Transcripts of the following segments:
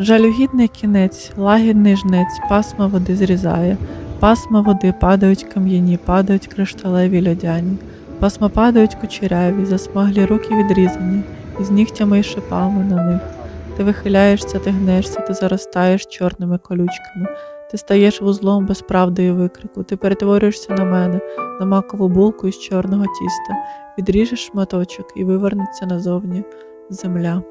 Жалюгідний кінець, лагідний жнець, пасма води зрізає. Пасма води падають кам'яні, падають кришталеві льодяні. Пасма падають кучеряві, засмаглі руки відрізані, із нігтями й шипами на них. Ти вихиляєшся, ти гнешся, ти заростаєш чорними колючками. Ти стаєш вузлом без правди і викрику. Ти перетворюєшся на мене, на макову булку із чорного тіста. Відріжеш шматочок і вивернеться назовні земля.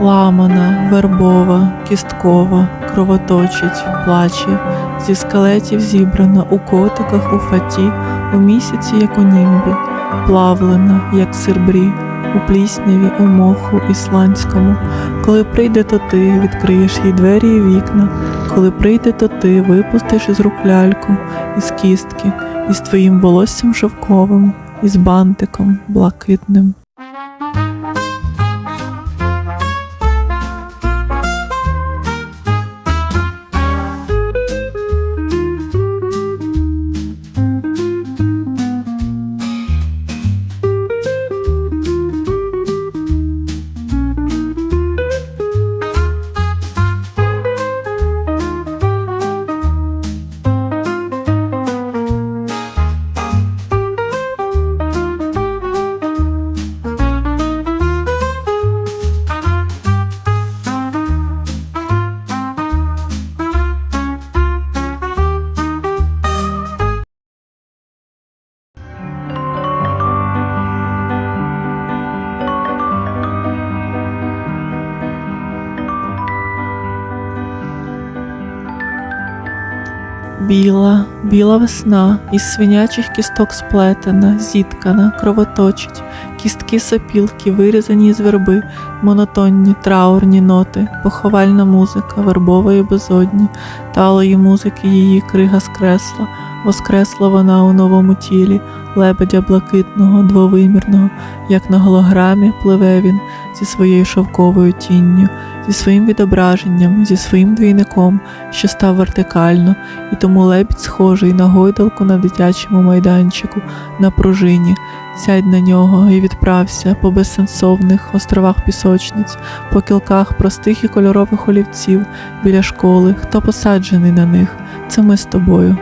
Ламана, вербова, кісткова, кровоточить, плаче, зі скелетів зібрана у котиках, у фаті, у місяці, як у німбі, плавлена, як сирбрі, у плісняві, у моху ісландському. Коли прийде, то ти відкриєш їй двері і вікна, коли прийде, то ти випустиш із рук ляльку, із кістки, із твоїм волоссям шовковим, із бантиком блакитним. Біла, біла весна, із свинячих кісток сплетена, зіткана, кровоточить, кістки сопілки, вирізані з верби, монотонні, траурні ноти, поховальна музика вербової безодні, талої музики її крига скресла, воскресла вона у новому тілі, лебедя блакитного, двовимірного, як на голограмі пливе він зі своєю шовковою тінню, зі своїм відображенням, зі своїм двійником, що став вертикально, і тому лебідь схожий на гойдалку на дитячому майданчику, на пружині. Сядь на нього і відправся по безсенсовних островах пісочниць, по кілках простих і кольорових олівців біля школи, хто посаджений на них, це ми з тобою.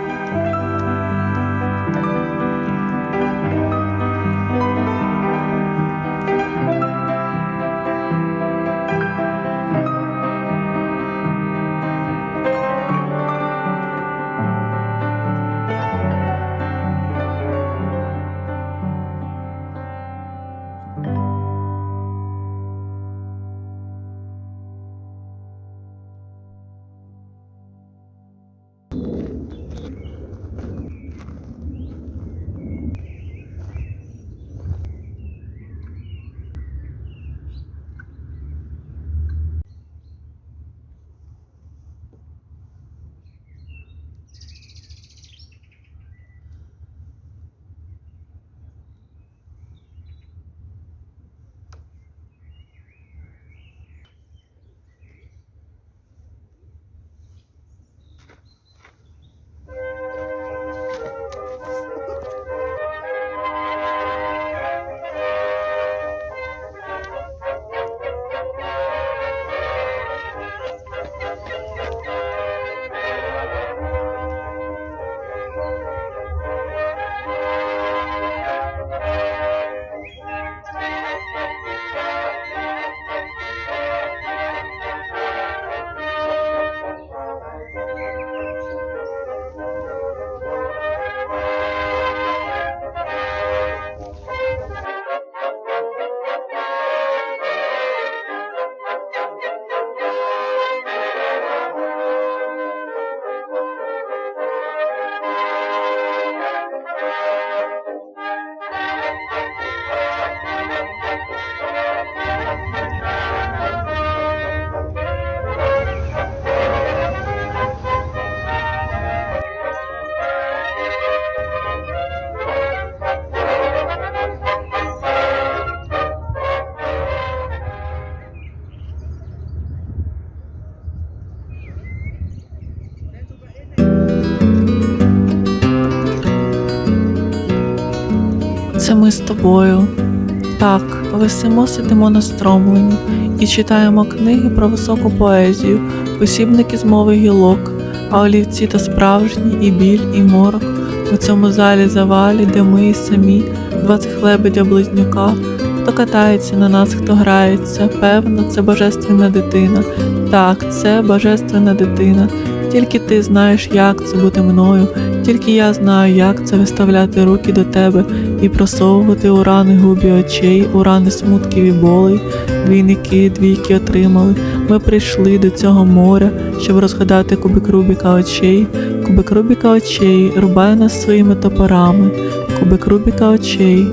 Це ми з тобою. Так, висимо, сидимо настромлені і читаємо книги про високу поезію, посібники з мови гілок, а олівці то справжні, і біль, і морок. У цьому залі завалі, де ми і самі, два цих лебедя-близнюка. Хто катається на нас, хто грається, певно, це божественна дитина. Так, це божественна дитина. Тільки ти знаєш, як це бути мною, тільки я знаю, як це виставляти руки до тебе і просовувати у рани губі очей, у рани смутків і болей. Двійники, двійки отримали. Ми прийшли до цього моря, щоб розгадати кубик Рубіка очей. Кубик Рубіка очей, рубай нас своїми топорами. Кубик Рубіка очей.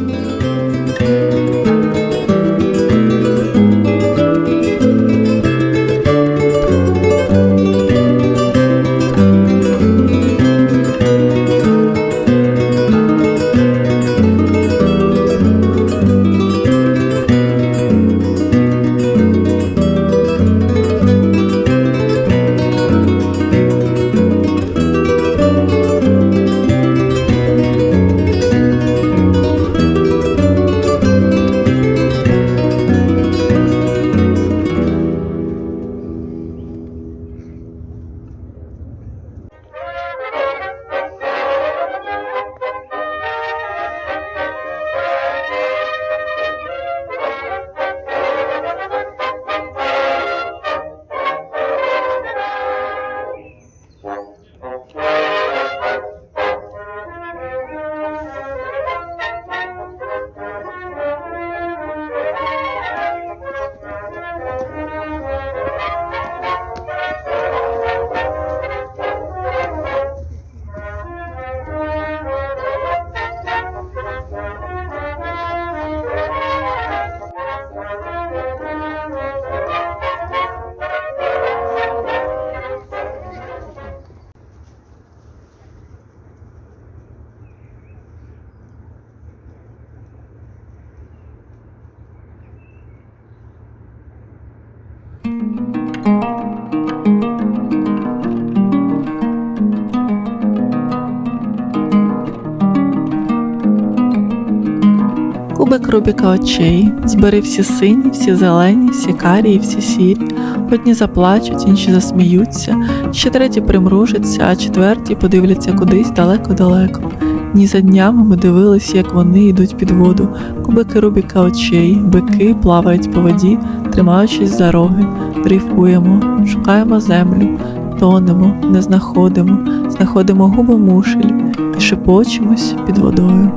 Кубик Рубіка очей, збери всі сині, всі зелені, всі карі і всі сірі. Одні заплачуть, інші засміються, ще треті примружаться, а четверті подивляться кудись далеко-далеко. Дні за днями ми дивились, як вони йдуть під воду. Кубики Рубіка очей, бики плавають по воді, тримаючись за роги. Дрейфуємо, шукаємо землю, тонемо, не знаходимо, знаходимо губомушель і шепочемось під водою.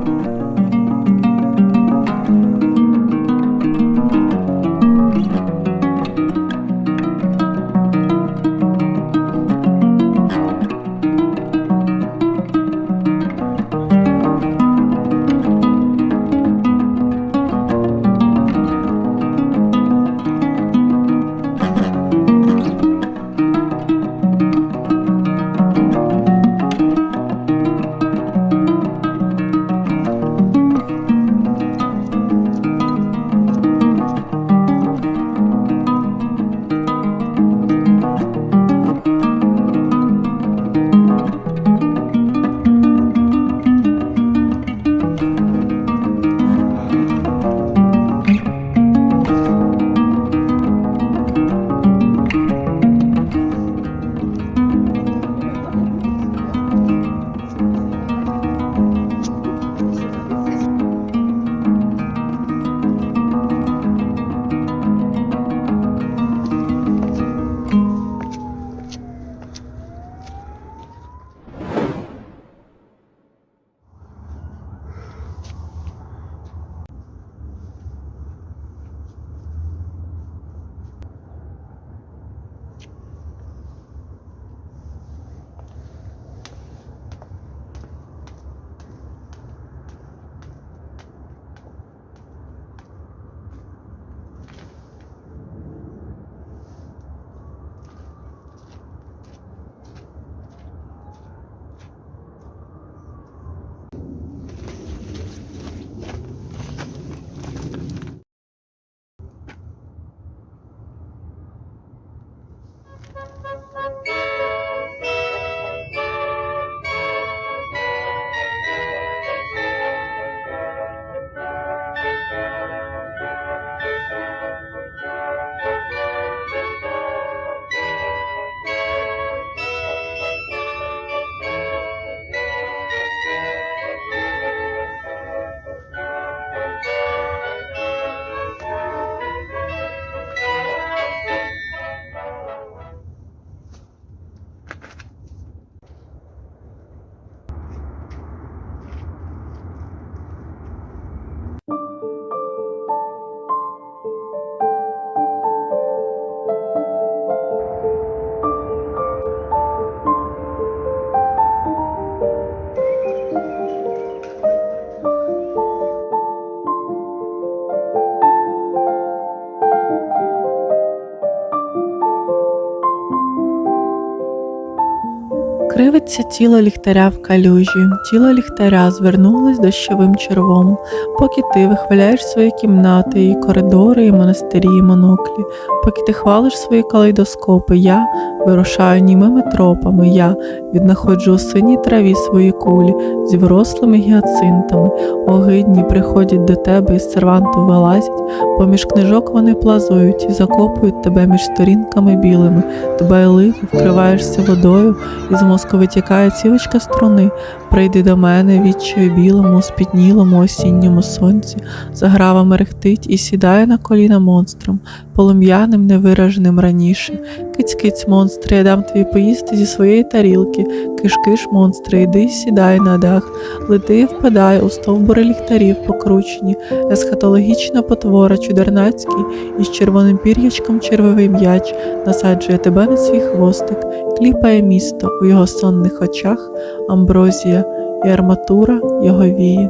Кривиться тіло ліхтаря в калюжі, тіло ліхтаря звернулось дощовим червом, поки ти вихваляєш свої кімнати, і коридори, і монастирі, і моноклі, поки ти хвалиш свої калейдоскопи, я вирушаю німими тропами, я віднаходжу у синій траві свої кулі зі врослими гіацинтами, огидні приходять до тебе із серванту вилазять, поміж книжок вони плазують і закопують тебе між сторінками білими, дбайливо вкриваєшся водою, із мозку витікає цівочка струни. Прийди до мене відчаю білому, спітнілому осінньому сонці, заграва мерехтить і сідає на коліна монстром, полум'яним, невираженим раніше. Киць-киць, монстри, я дам тобі поїсти зі своєї тарілки. Киш-киш, монстри, іди, сідай на дах. Лети і впадай у стовбури ліхтарів покручені. Есхатологічна потвора, чудернацький, із червоним пір'ячком червивий м'яч, насаджує тебе на свій хвостик, кліпає місто у його сонних очах, амброзія і арматура його вії.